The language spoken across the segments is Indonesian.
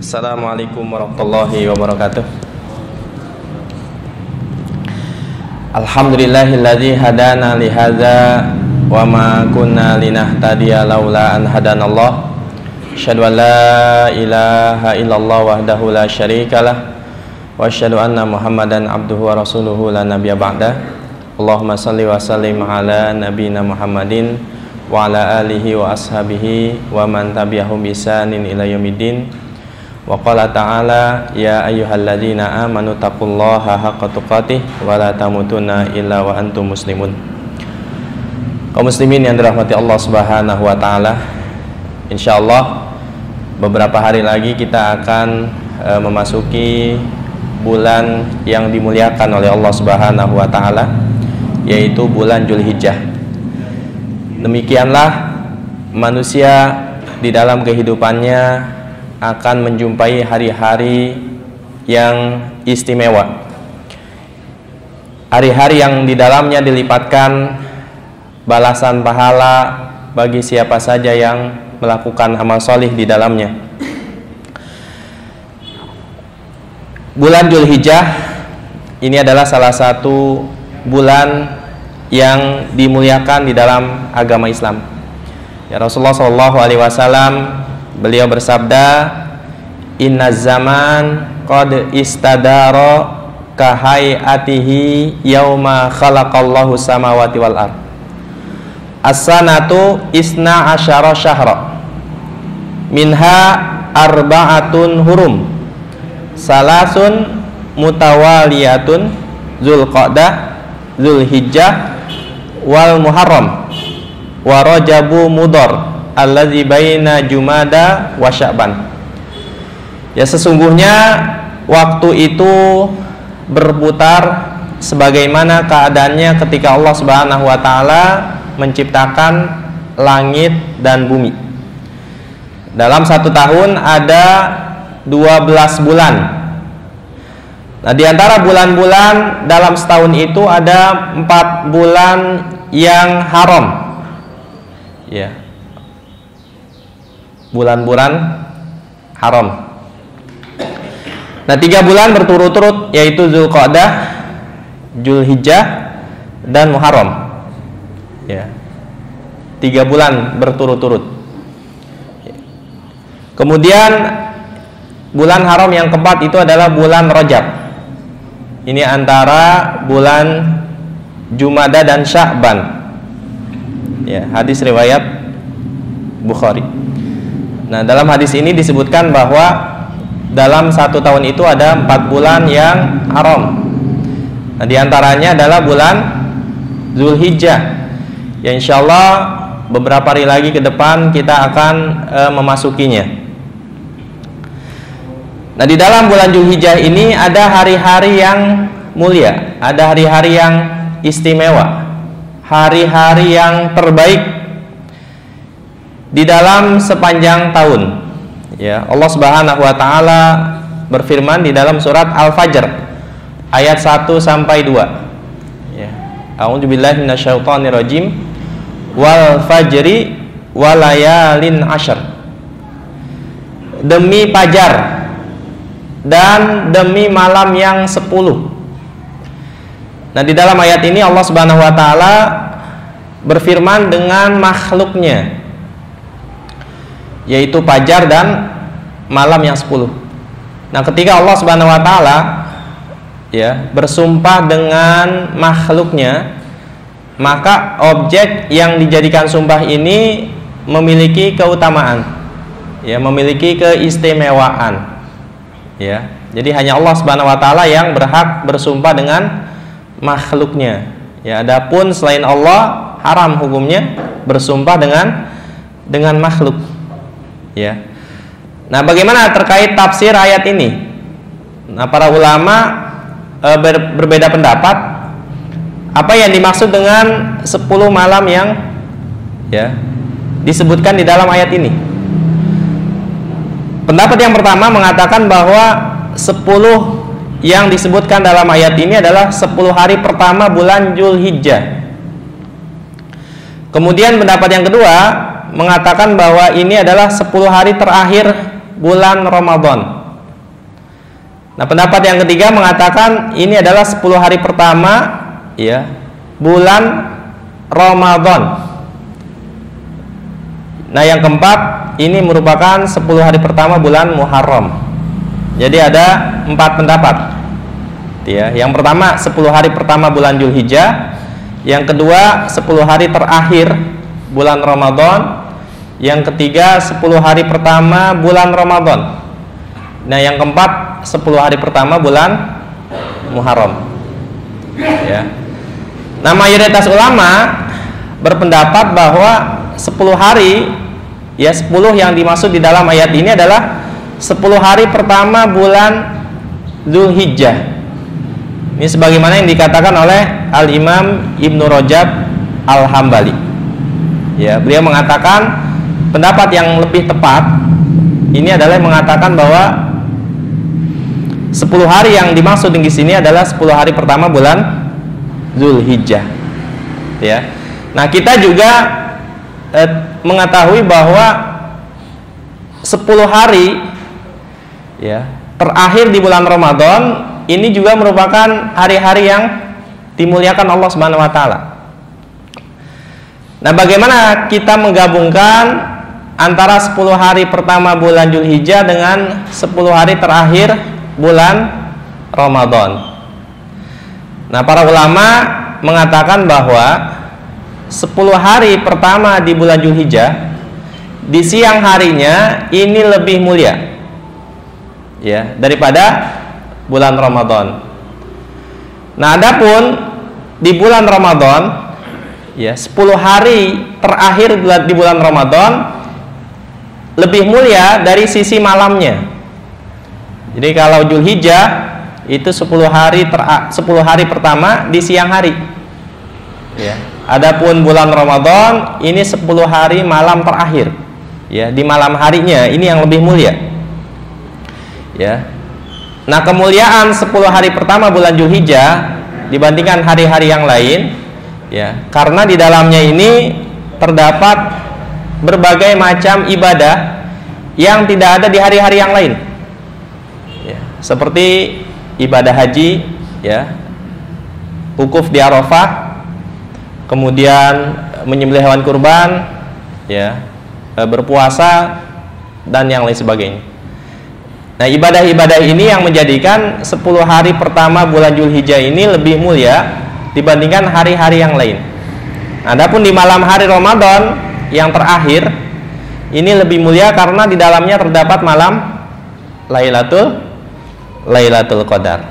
Assalamualaikum warahmatullahi wabarakatuh. Alhamdulillahilladzi hadana li hadza wa ma kunna linahtadiya laula an hadanallah. Asyhadu an la ilaha illallah wahdahu la syarikalah wa asyhadu anna Muhammadan abduhu wa rasuluhu la nabiyya ba'da. Allahumma shalli wa sallim ala nabiyyina Muhammadin wa ala alihi wa ashabihi wa man tabi'ahum bi ihsanin ila yaumiddin. Wa qala ta'ala ya ayyuhalladzina amanu taqullaha haqqa tuqatih wa la tamutunna illa wa antum muslimun. Kaum muslimin yang dirahmati Allah Subhanahu wa taala, insyaallah beberapa hari lagi kita akan memasuki bulan yang dimuliakan oleh Allah Subhanahu wa taala, yaitu bulan Dzulhijjah. Demikianlah manusia di dalam kehidupannya akan menjumpai hari-hari yang istimewa, hari-hari yang di dalamnya dilipatkan balasan pahala bagi siapa saja yang melakukan amal solih di dalamnya. Bulan Dzulhijjah ini adalah salah satu bulan yang dimuliakan di dalam agama Islam. Ya, Rasulullah SAW beliau bersabda, inna zaman qad istadara kahayatihi yauma khalaqallahu samawati wal ard. As-sanatu isna asyara syahra minha arba'atun hurum salasun mutawaliyatun Dzulqa'dah, Dzulhijjah wal Muharram wa Rajabu Mudhar allazi baina Jumada wa Sya'ban. Ya, sesungguhnya waktu itu berputar sebagaimana keadaannya ketika Allah Subhanahu wa taala menciptakan langit dan bumi. Dalam satu tahun ada 12 bulan. Nah, di antara bulan-bulan dalam setahun itu ada 4 bulan yang haram. Ya, bulan-bulan haram. Nah, 3 bulan berturut-turut yaitu Dzulqa'dah, Dzulhijjah dan Muharram. Ya, 3 bulan berturut-turut. Kemudian bulan haram yang keempat itu adalah bulan Rajab. Ini antara bulan Jumada dan Sya'ban. Ya, hadis riwayat Bukhari. Nah, dalam hadis ini disebutkan bahwa dalam satu tahun itu ada 4 bulan yang haram. Nah, diantaranya adalah bulan Dzulhijjah. Ya, insyaallah beberapa hari lagi ke depan kita akan memasukinya. Nah, di dalam bulan Dzulhijjah ini ada hari-hari yang mulia, ada hari-hari yang istimewa, hari-hari yang terbaik di dalam sepanjang tahun. Ya, Allah Subhanahu wa taala berfirman di dalam surat Al-Fajr ayat 1 sampai 2. Ya. A'udzubillahi minasyaitonir rajim. Wal fajri walayalin asyr. Demi fajar dan demi malam yang 10. Nah, di dalam ayat ini Allah Subhanahu wa taala berfirman dengan makhluknya, yaitu fajar dan malam yang 10. Nah, ketika Allah Subhanahu wa taala ya bersumpah dengan makhluknya, maka objek yang dijadikan sumpah ini memiliki keutamaan, ya, memiliki keistimewaan. Ya, jadi hanya Allah Subhanahu wa taala yang berhak bersumpah dengan makhluknya. Ya, adapun selain Allah haram hukumnya bersumpah dengan makhluk. Ya. Nah, bagaimana terkait tafsir ayat ini? Nah, para ulama berbeda pendapat apa yang dimaksud dengan 10 malam yang ya disebutkan di dalam ayat ini. Pendapat yang pertama mengatakan bahwa 10 yang disebutkan dalam ayat ini adalah 10 hari pertama bulan Dzulhijjah. Kemudian pendapat yang kedua mengatakan bahwa ini adalah 10 hari terakhir bulan Ramadan. Nah, pendapat yang ketiga mengatakan ini adalah 10 hari pertama ya bulan Ramadan. Nah, yang keempat ini merupakan 10 hari pertama bulan Muharram. Jadi ada 4 pendapat. Ya, yang pertama 10 hari pertama bulan Dzulhijjah, yang kedua 10 hari terakhir bulan Ramadan, yang ketiga 10 hari pertama bulan Ramadan. Nah, yang keempat 10 hari pertama bulan Muharram. Ya. Nah, mayoritas ulama berpendapat bahwa 10 hari ya 10 yang dimaksud di dalam ayat ini adalah 10 hari pertama bulan Dzulhijjah. Ini sebagaimana yang dikatakan oleh Al-Imam Ibnu Rajab Al-Hambali. Ya, beliau mengatakan pendapat yang lebih tepat ini adalah mengatakan bahwa 10 hari yang dimaksud di sini adalah 10 hari pertama bulan Dzulhijjah. Ya. Nah, kita juga mengetahui bahwa 10 hari ya terakhir di bulan Ramadan ini juga merupakan hari-hari yang dimuliakan Allah Subhanahu wa taala. Nah, bagaimana kita menggabungkan antara 10 hari pertama bulan Dzulhijjah dengan 10 hari terakhir bulan Ramadan? Nah, para ulama mengatakan bahwa 10 hari pertama di bulan Dzulhijjah di siang harinya ini lebih mulia ya daripada bulan Ramadan. Nah, adapun di bulan Ramadan ya 10 hari terakhir di bulan Ramadan lebih mulia dari sisi malamnya. Jadi kalau Dzulhijjah itu 10 hari pertama di siang hari. Ya. Adapun bulan Ramadan ini 10 hari malam terakhir. Ya, di malam harinya ini yang lebih mulia. Ya. Nah, kemuliaan 10 hari pertama bulan Dzulhijjah dibandingkan hari-hari yang lain ya, karena di dalamnya ini terdapat berbagai macam ibadah yang tidak ada di hari-hari yang lain. Ya, seperti ibadah haji ya, wukuf di Arafah, kemudian menyembelih hewan kurban ya, berpuasa dan yang lain sebagainya. Nah, ibadah-ibadah ini yang menjadikan 10 hari pertama bulan Dzulhijjah ini lebih mulia dibandingkan hari-hari yang lain. Adapun di malam hari Ramadan yang terakhir ini lebih mulia karena di dalamnya terdapat malam Lailatul Qadar.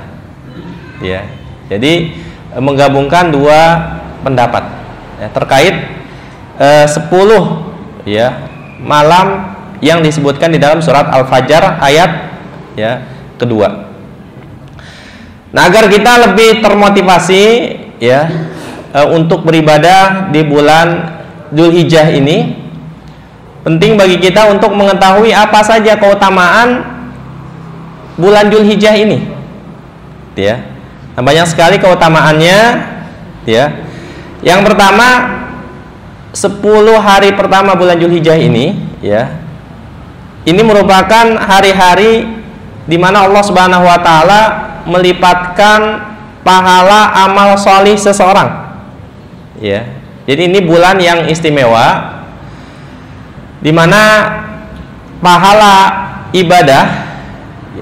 Ya. Jadi menggabungkan dua pendapat ya, terkait 10 ya malam yang disebutkan di dalam surat Al-Fajr ayat ya kedua. Nah, agar kita lebih termotivasi ya untuk beribadah di bulan Dzulhijjah ini, penting bagi kita untuk mengetahui apa saja keutamaan bulan Dzulhijjah ini. Ya. Nah, banyak sekali keutamaannya ya. Yang pertama 10 hari pertama bulan Dzulhijjah ini ya. Ini merupakan hari-hari di mana Allah Subhanahu wa taala melipatkan pahala amal sholih seseorang. Ya. Jadi ini bulan yang istimewa di mana pahala ibadah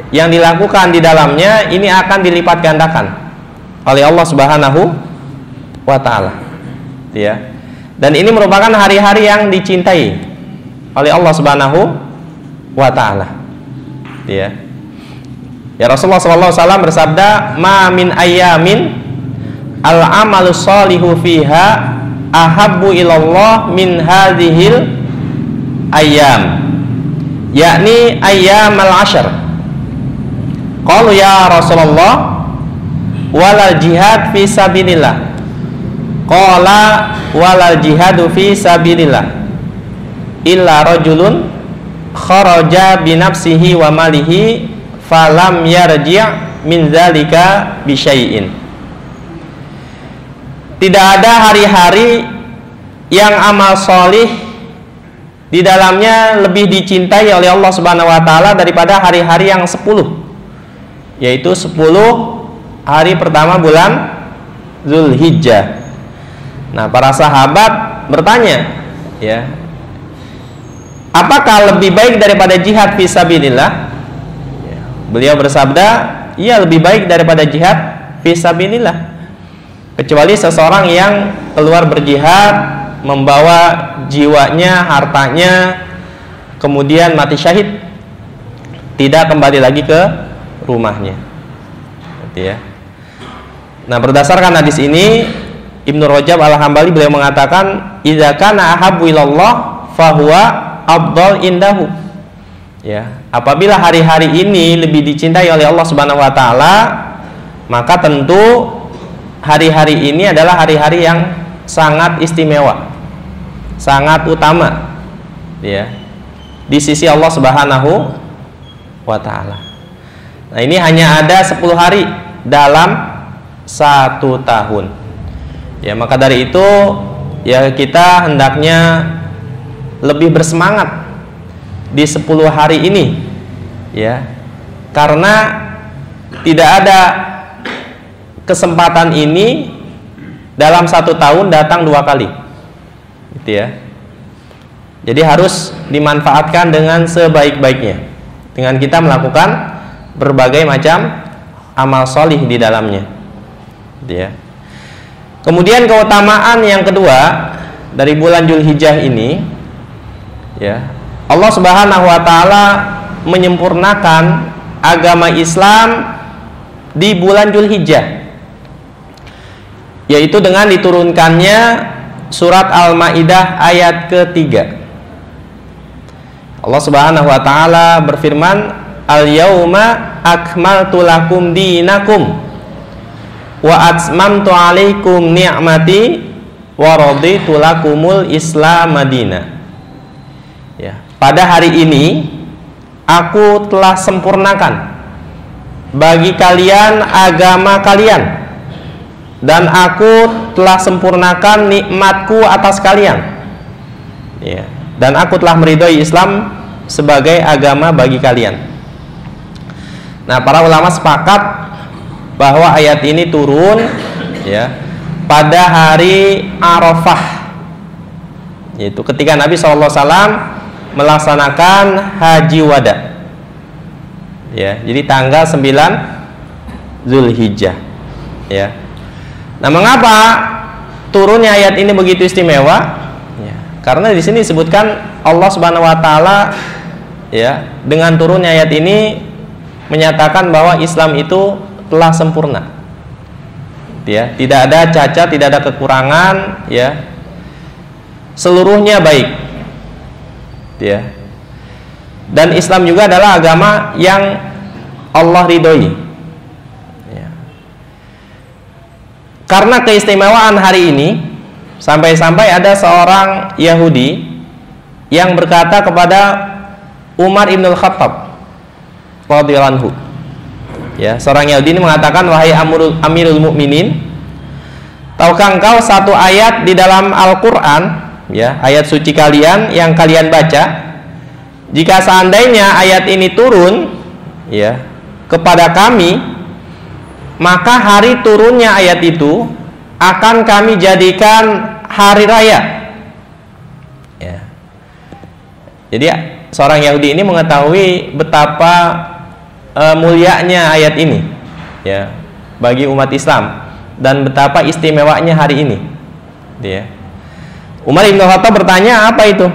yang dilakukan di dalamnya ini akan dilipat gandakan oleh Allah Subhanahu wa taala. Ya. Dan ini merupakan hari-hari yang dicintai oleh Allah Subhanahu wa taala. Ya. Ya, Rasulullah SAW bersabda, "Ma min ayyamin al-amalu sholihu fiha ahabbu ilallah min hadhil ayyam." Yakni ayyam al-ashr. Qalu ya Rasulullah walal jihad fi sabilillah. Qala walal jihadu fi sabilillah illa rajulun kharaja bi nafsihi wa malihi falam yarji' min zalika bi syai'in. Tidak ada hari-hari yang amal solih di dalamnya lebih dicintai oleh Allah Subhanahu wa taala daripada hari-hari yang 10 yaitu 10 hari pertama bulan Zulhijjah. Nah, para sahabat bertanya, ya, apakah lebih baik daripada jihad fisabilillah? Ya, beliau bersabda, iya, lebih baik daripada jihad fisabilillah. Kecuali seseorang yang keluar berjihad membawa jiwanya, hartanya, kemudian mati syahid, tidak kembali lagi ke rumahnya. Gitu ya. Nah, berdasarkan hadis ini, Ibnu Rajab Al-Hambali beliau mengatakan, idza kana ahabbu ilallah fahuwa afdal indahu. Ya, apabila hari-hari ini lebih dicintai oleh Allah Subhanahu wa taala, maka tentu hari-hari ini adalah hari-hari yang sangat istimewa, sangat utama, ya, di sisi Allah Subhanahu wa taala. Nah, ini hanya ada 10 hari dalam 1 tahun. Ya, maka dari itu ya kita hendaknya lebih bersemangat di 10 hari ini, ya, karena tidak ada kesempatan ini dalam 1 tahun datang 2 kali, gitu ya. Jadi harus dimanfaatkan dengan sebaik-baiknya dengan kita melakukan berbagai macam amal solih di dalamnya, gitu ya. Kemudian keutamaan yang kedua dari bulan Zulhijjah ini, ya, Allah Subhanahu wa taala menyempurnakan agama Islam di bulan Zulhijjah, yaitu dengan diturunkannya surat Al-Maidah ayat ketiga. Allah Subhanahu wa taala berfirman, "Al-yauma akmaltu lakum dinakum wa atmamtu 'alaikum ni'mati wa raditu lakumul Islam madina." Ya, pada hari ini aku telah sempurnakan bagi kalian agama kalian, dan aku telah sempurnakan nikmatku atas kalian, ya, dan aku telah meridhoi Islam sebagai agama bagi kalian. Nah, para ulama sepakat bahwa ayat ini turun, ya, pada hari Arafah, yaitu ketika Nabi SAW melaksanakan haji wada, ya, jadi tanggal 9 Zulhijjah, ya. Nah, mengapa turunnya ayat ini begitu istimewa? Ya, karena di sini disebutkan Allah Subhanahu wa taala, ya, dengan turunnya ayat ini menyatakan bahwa Islam itu telah sempurna, ya, tidak ada cacat, tidak ada kekurangan, ya, seluruhnya baik, ya. Dan Islam juga adalah agama yang Allah ridhoi, ya. Karena keistimewaan hari ini, sampai-sampai ada seorang Yahudi yang berkata kepada Umar ibn al-Khattab radhiyallahu anhu, ya, seorang Yahudi ini mengatakan, wahai Amirul Mukminin, tahukah engkau satu ayat di dalam Al-Quran, ya, ayat suci kalian yang kalian baca, jika seandainya ayat ini turun, ya, kepada kami, maka hari turunnya ayat itu akan kami jadikan hari raya, ya. Jadi seorang Yahudi ini mengetahui betapa mulianya ayat ini, ya, bagi umat Islam, dan betapa istimewanya hari ini, ya. Umar bin Khattab bertanya, apa itu?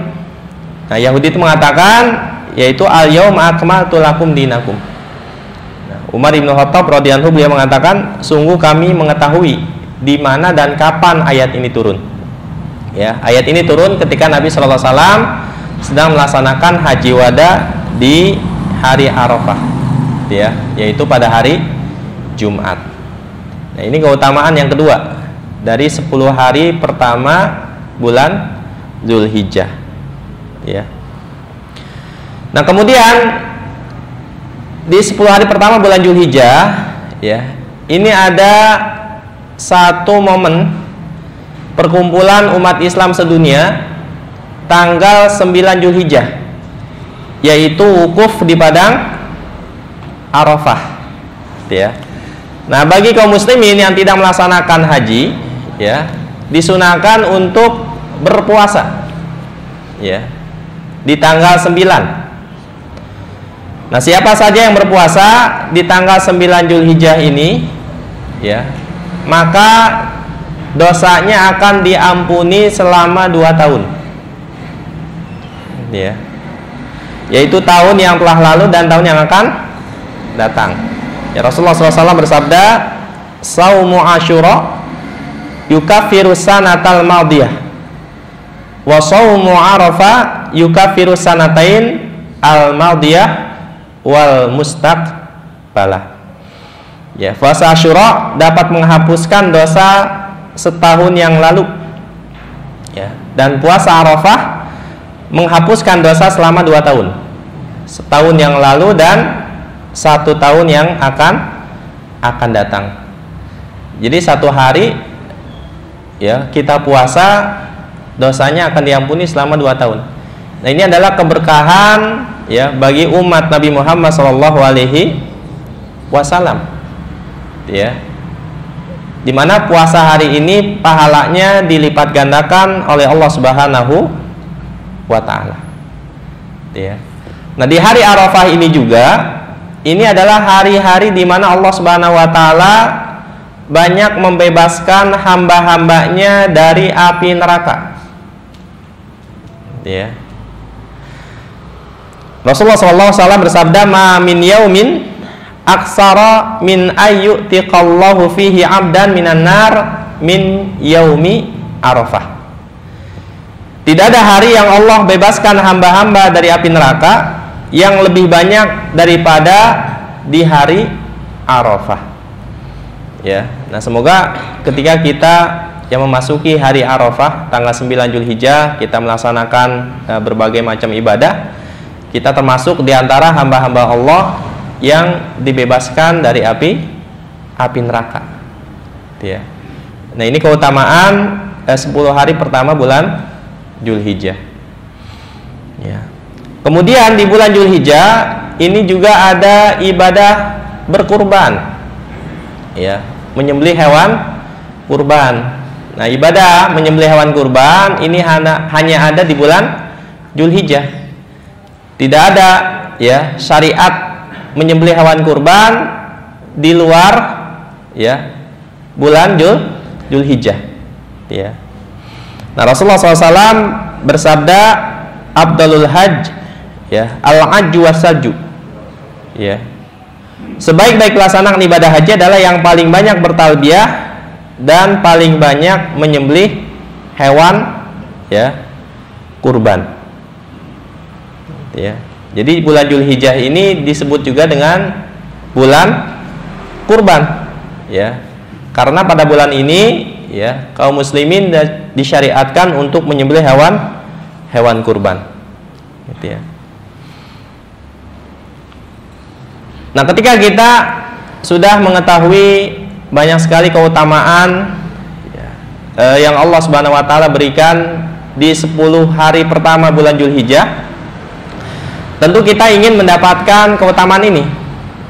Nah, Yahudi itu mengatakan, yaitu al-yauma akmaltu lakum dinakum. Nah, Umar bin Khattab radhiyallahu anhu beliau mengatakan, sungguh kami mengetahui di mana dan kapan ayat ini turun. Ya, ayat ini turun ketika Nabi sallallahu alaihi wasallam sedang melaksanakan haji wada di hari Arafah, ya, yaitu pada hari Jumat. Nah, ini keutamaan yang kedua dari 10 hari pertama bulan Zulhijjah, ya. Nah, kemudian di 10 hari pertama bulan Zulhijjah, ya, ini ada satu momen perkumpulan umat Islam sedunia tanggal 9 Zulhijjah, yaitu wukuf di padang Arafah, ya. Nah, bagi kaum muslimin yang tidak melaksanakan haji, ya, disunahkan untuk berpuasa, ya, di tanggal 9. Nah, siapa saja yang berpuasa di tanggal 9 Zulhijjah ini, ya, maka dosanya akan diampuni selama 2 tahun, ya, yaitu tahun yang telah lalu dan tahun yang akan datang. Ya, Rasulullah SAW bersabda, "Saumu Asyura yukaffiru sanatal madiyah, wa saumu Arafah yukaffiru sanatain al madiyah wal mustaqbalah." Ya, puasa Asyura dapat menghapuskan dosa setahun yang lalu. Ya, dan puasa Arafah menghapuskan dosa selama 2 tahun. Setahun yang lalu dan 1 tahun yang akan datang. Jadi 1 hari, ya, kita puasa, dosanya akan diampuni selama 2 tahun. Nah, ini adalah keberkahan, ya, bagi umat Nabi Muhammad SAW, ya, dimana puasa hari ini pahalanya dilipat gandakan oleh Allah Subhanahu wa Ta'ala, ya. Nah, di hari Arafah ini juga, ini adalah hari-hari di mana Allah Subhanahu wa Ta'ala banyak membebaskan hamba-hambanya dari api neraka, ya. Rasulullah SAW bersabda, "Ma min yaumin aksara min ayyutiqallahu fihi abdan minan nar min yaumi Arafah." Tidak ada hari yang Allah bebaskan hamba-hamba dari api neraka yang lebih banyak daripada di hari Arafah. Ya, nah semoga ketika kita yang memasuki hari Arafah tanggal 9 Zulhijjah, kita melaksanakan berbagai macam ibadah, kita termasuk di antara hamba-hamba Allah yang dibebaskan dari api neraka. Ya. Nah, ini keutamaan 10 hari pertama bulan Zulhijjah. Ya. Kemudian di bulan Zulhijjah ini juga ada ibadah berkurban, ya, menyembelih hewan kurban. Nah, ibadah menyembelih hewan kurban ini hanya ada di bulan Zulhijjah. Tidak ada, ya, syariat menyembelih hewan kurban di luar, ya, bulan Zulhijjah, ya. Nah, Rasulullah SAW bersabda, "Abdalul hajj, ya, al-hajju was-sajju." Ya. Sebaik-baik pelaksanaan ibadah haji adalah yang paling banyak bertalbiyah dan paling banyak menyembelih hewan, ya, kurban. Ya. Jadi bulan Zulhijjah ini disebut juga dengan bulan kurban, ya. Karena pada bulan ini, ya, kaum muslimin disyariatkan untuk menyembelih hewan kurban, gitu, ya. Nah, ketika kita sudah mengetahui banyak sekali keutamaan, ya, yang Allah Subhanahu wa Ta'ala berikan di 10 hari pertama bulan Zulhijjah, tentu kita ingin mendapatkan keutamaan ini,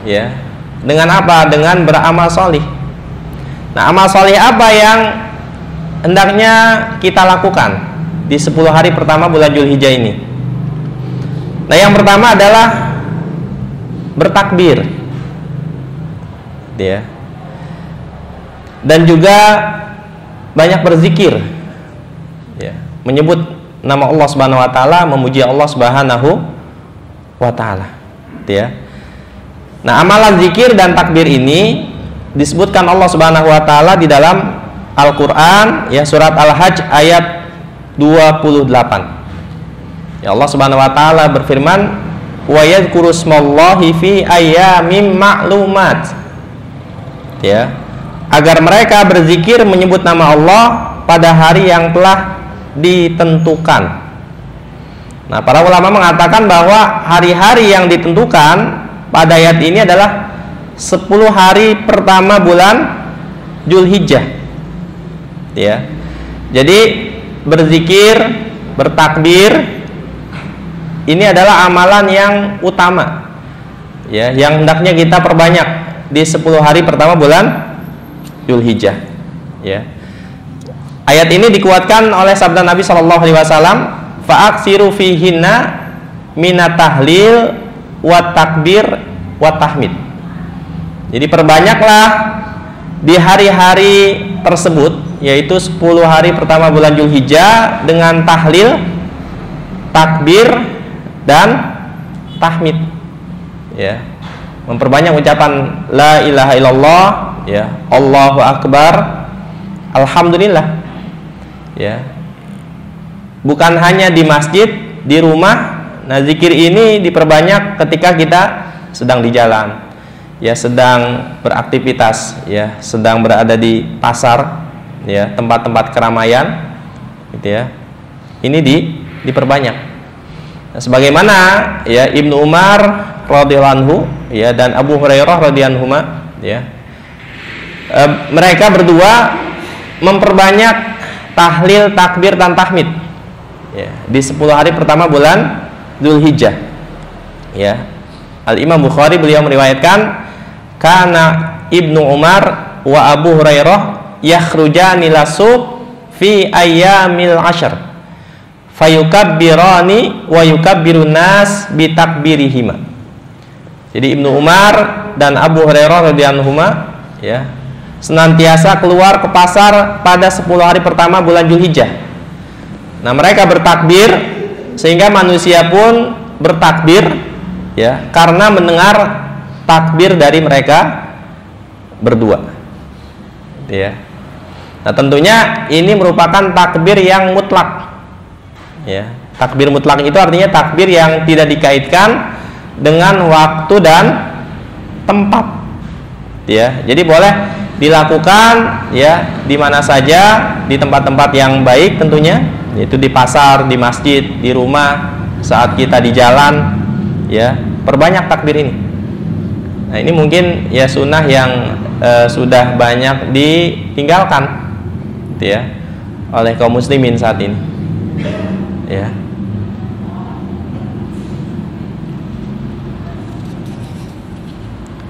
ya, dengan apa? Dengan beramal solih. Nah, amal solih apa yang hendaknya kita lakukan di 10 hari pertama bulan Zulhijjah ini? Nah, yang pertama adalah bertakbir, ya, dan juga banyak berzikir, ya, menyebut nama Allah Subhanahu wa Ta'ala, memuji Allah Subhanahu wa Ta'ala, ya. Nah, amalan zikir dan takbir ini disebutkan Allah Subhanahu wa Ta'ala di dalam Al-Quran, ya, surat Al-Hajj ayat 28. Ya, Allah Subhanahu wa Ta'ala berfirman, "Wa yadhkuru smallahi fi ayyamin ma'lumat." Ya, agar mereka berzikir menyebut nama Allah pada hari yang telah ditentukan. Nah, para ulama mengatakan bahwa hari-hari yang ditentukan pada ayat ini adalah 10 hari pertama bulan Zulhijjah. Ya. Jadi berzikir, bertakbir ini adalah amalan yang utama, ya, yang hendaknya kita perbanyak di 10 hari pertama bulan Dzulhijjah. Ya. Ayat ini dikuatkan oleh sabda Nabi sallallahu alaihi wasallam, fa'aksiru fihinna minat tahlil wa takbir wa tahmid. Jadi perbanyaklah di hari-hari tersebut, yaitu 10 hari pertama bulan Dzulhijjah, dengan tahlil, takbir dan tahmid. Ya. Memperbanyak ucapan la ilaha illallah, ya, Allahu akbar, alhamdulillah. Ya. Bukan hanya di masjid, di rumah. Nah, zikir ini diperbanyak ketika kita sedang di jalan, ya, sedang beraktivitas, ya, sedang berada di pasar, ya, tempat-tempat keramaian, gitu ya. Ini diperbanyak. Nah, sebagaimana ya Ibnu Umar radhiyallahu anhu, ya, dan Abu Hurairah radhiyallahu anhu, ya, mereka berdua memperbanyak tahlil, takbir dan tahmid, ya, di 10 hari pertama bulan Dzulhijjah. Ya. Al-Imam Bukhari beliau meriwayatkan, kana Ibnu Umar wa Abu Hurairah yakhrujani lasuk fi ayyamil ashr fayukabbirani wa yukabbirun nas bi takbirihima. Jadi Ibnu Umar dan Abu Hurairah radhiyallahu anhu, ya, senantiasa keluar ke pasar pada 10 hari pertama bulan Dzulhijjah. Nah, mereka bertakbir sehingga manusia pun bertakbir, ya, karena mendengar takbir dari mereka berdua. Ya. Nah, tentunya ini merupakan takbir yang mutlak. Ya. Takbir mutlak itu artinya takbir yang tidak dikaitkan dengan waktu dan tempat. Ya. Jadi boleh dilakukan, ya, di mana saja, di tempat-tempat yang baik tentunya, yaitu di pasar, di masjid, di rumah, saat kita di jalan, ya, perbanyak takbir ini. Nah, ini mungkin ya sunnah yang sudah banyak ditinggalkan, gitu ya, oleh kaum muslimin saat ini. Ya.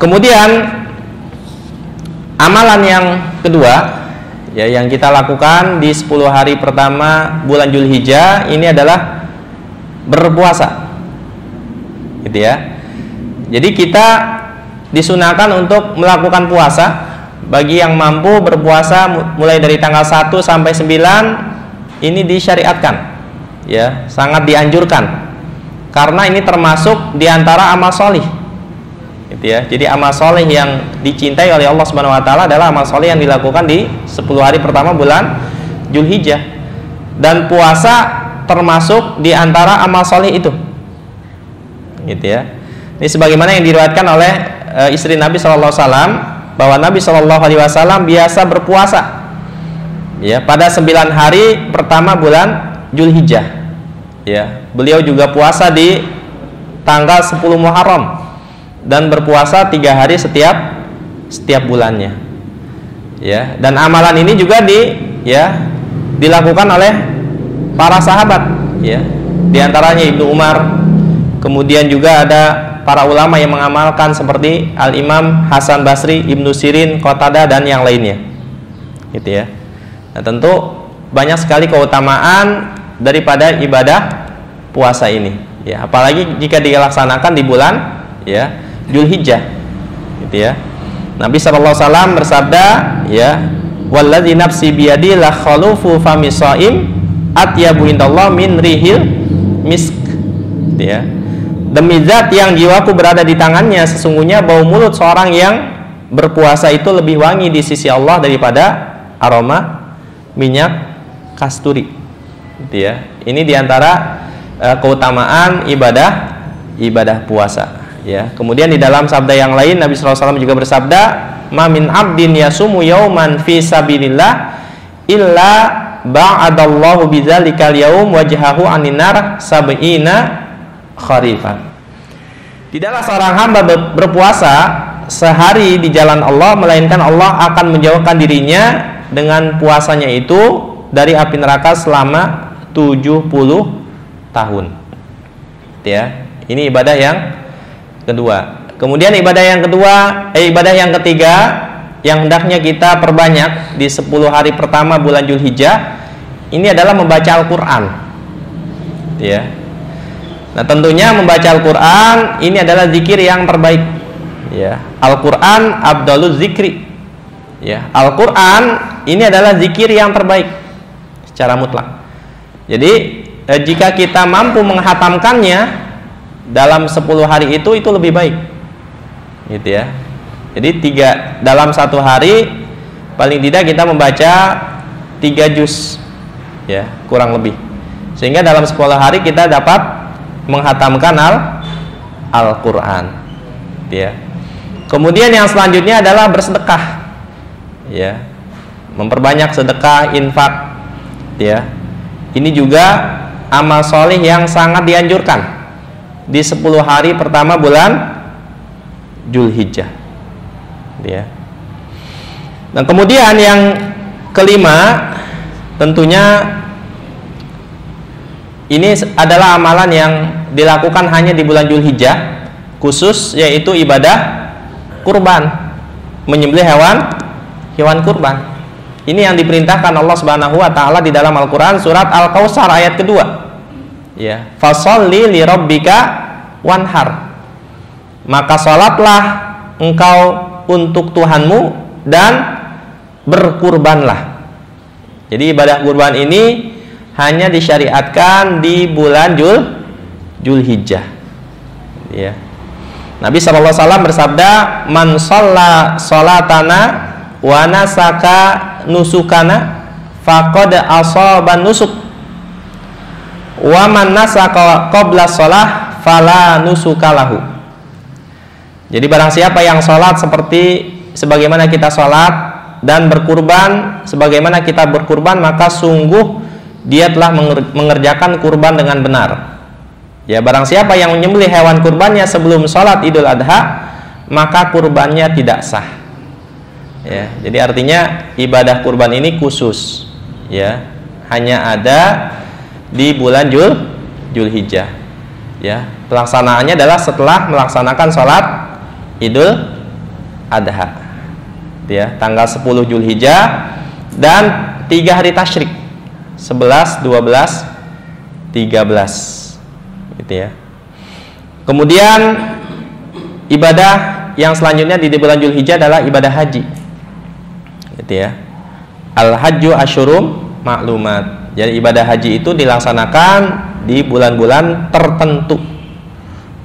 Kemudian amalan yang kedua, ya, yang kita lakukan di 10 hari pertama bulan Dzulhijjah ini adalah berpuasa, gitu ya. Jadi kita disunahkan untuk melakukan puasa. Bagi yang mampu berpuasa mulai dari tanggal 1 sampai 9 ini disyariatkan, ya, sangat dianjurkan, karena ini termasuk diantara amal solih, gitu ya. Jadi amal soleh yang dicintai oleh Allah Subhanahu Wa Taala adalah amal soleh yang dilakukan di 10 hari pertama bulan Dzulhijjah, dan puasa termasuk di antara amal soleh itu, gitu ya. Ini sebagaimana yang diriwayatkan oleh istri Nabi Shallallahu Alaihi Wasallam, bahwa Nabi Shallallahu Alaihi Wasallam biasa berpuasa, ya, pada 9 hari pertama bulan Dzulhijjah. Ya, beliau juga puasa di tanggal 10 Muharram dan berpuasa 3 hari setiap bulannya, ya. Dan amalan ini juga dilakukan oleh para sahabat, ya, diantaranya Ibnu Umar, kemudian juga ada para ulama yang mengamalkan seperti Al-Imam Hasan Basri, Ibnu Sirin, Qatadah, dan yang lainnya, gitu ya. Nah, tentu banyak sekali keutamaan daripada ibadah puasa ini, ya, apalagi jika dilaksanakan di bulan, ya, Dzulhijjah, gitu ya. Nabi sallallahu alaihi wasallam bersabda, ya, walladzi nafsi biyadi la khalufu fami shaim atyabu indallah min rihil misk, gitu ya. Demi zat yang jiwaku berada di tangannya, sesungguhnya bau mulut seorang yang berpuasa itu lebih wangi di sisi Allah daripada aroma minyak kasturi, gitu ya. Ini diantara keutamaan ibadah puasa, ya. Kemudian di dalam sabda yang lain Nabi SAW juga bersabda, ma min abdin yasumu yauman fi sabilillah illa ba'adallahu bizzalikal yaum wajhahu anin nar sab'ina kharifan. Tidaklah seorang hamba berpuasa sehari di jalan Allah, melainkan Allah akan menjauhkan dirinya dengan puasanya itu dari api neraka selama 70 tahun. Ya, ini ibadah yang kedua. Kemudian ibadah yang kedua, ibadah yang ketiga yang hendaknya kita perbanyak di 10 hari pertama bulan Dzulhijjah ini adalah membaca Al-Qur'an. Ya. Nah, tentunya membaca Al-Qur'an ini adalah zikir yang terbaik. Ya. Al-Qur'an afdaluz zikri. Ya. Al-Qur'an ini adalah zikir yang terbaik secara mutlak. Jadi, jika kita mampu menghatamkannya dalam 10 hari itu lebih baik. Gitu ya. Jadi dalam 1 hari paling tidak kita membaca 3 juz, ya, kurang lebih. Sehingga dalam 10 hari kita dapat menghatamkan Al-Qur'an. Ya. Kemudian yang selanjutnya adalah bersedekah. Ya. Memperbanyak sedekah, infak. Ya. Ini juga amal soleh yang sangat dianjurkan di 10 hari pertama bulan Dzulhijjah. Ya. Nah, kemudian yang kelima, tentunya ini adalah amalan yang dilakukan hanya di bulan Dzulhijjah khusus, yaitu ibadah kurban, menyembelih hewan kurban. Ini yang diperintahkan Allah Subhanahu wa taala di dalam Al-Qur'an surat Al-Kautsar ayat kedua. Ya, fasholli li rabbika wanhar. Maka salatlah engkau untuk Tuhanmu dan berkurbanlah. Jadi ibadah kurban ini hanya disyariatkan di bulan Dzulhijjah. Ya. Nabi SAW bersabda, "Man shalla sholatana wa nasaka nusukana faqad ashaban nusuk. Wa man nasaka qabla shalah fala nusukalahu." Jadi barang siapa yang sholat sebagaimana kita sholat dan berkurban sebagaimana kita berkurban, maka sungguh dia telah mengerjakan kurban dengan benar. Ya, barang siapa yang menyembelih hewan kurbannya sebelum sholat Idul Adha, maka kurbannya tidak sah. Ya, jadi artinya ibadah kurban ini khusus, ya, hanya ada di bulan Dzulhijjah. Ya, pelaksanaannya adalah setelah melaksanakan sholat Idul Adha, ya, tanggal 10 Dzulhijjah dan 3 hari tasyrik, 11, 12, 13, gitu ya. Kemudian ibadah yang selanjutnya di bulan Dzulhijjah adalah ibadah haji, gitu ya. Al-hajju asyurum ma'lumat. Jadi ibadah haji itu dilaksanakan di bulan-bulan tertentu,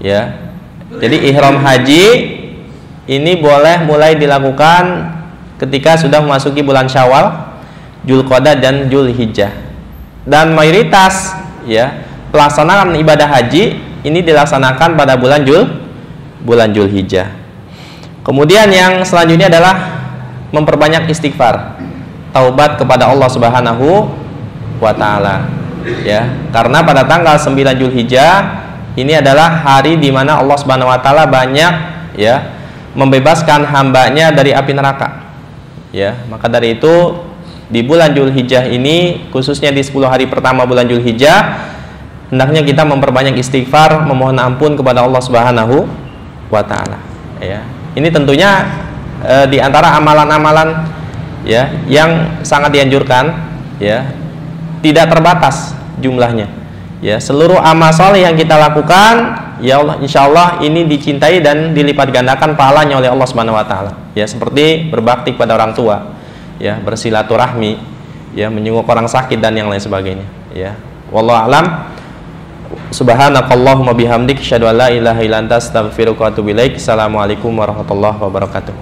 ya. Jadi ihram haji ini boleh mulai dilakukan ketika sudah memasuki bulan Syawal, Dzulqa'dah dan Dzulhijjah. Dan mayoritas, ya, pelaksanaan ibadah haji ini dilaksanakan pada bulan Dzulhijjah. Kemudian yang selanjutnya adalah memperbanyak istighfar, taubat kepada Allah Subhanahu wa taala. Ya, karena pada tanggal 9 Dzulhijjah ini adalah hari di mana Allah Subhanahu wa taala banyak, ya, membebaskan hambanya dari api neraka. Ya, maka dari itu di bulan Dzulhijjah ini, khususnya di 10 hari pertama bulan Dzulhijjah, hendaknya kita memperbanyak istighfar, memohon ampun kepada Allah Subhanahu wa taala. Ya. Ini tentunya di antara amalan-amalan, ya, yang sangat dianjurkan, ya, tidak terbatas jumlahnya. Ya, seluruh amal saleh yang kita lakukan, ya Allah, insyaallah ini dicintai dan dilipat gandakan pahalanya oleh Allah Subhanahu wa taala. Ya, seperti berbakti kepada orang tua, ya, bersilaturahmi, ya, menyenguk orang sakit dan yang lain sebagainya, ya. Wallahu alam. Subhanakallahumma bihamdik, asyhadu an la ilaha illa anta, astaghfiruka wa atubu ilaik. Assalamualaikum warahmatullahi wabarakatuh.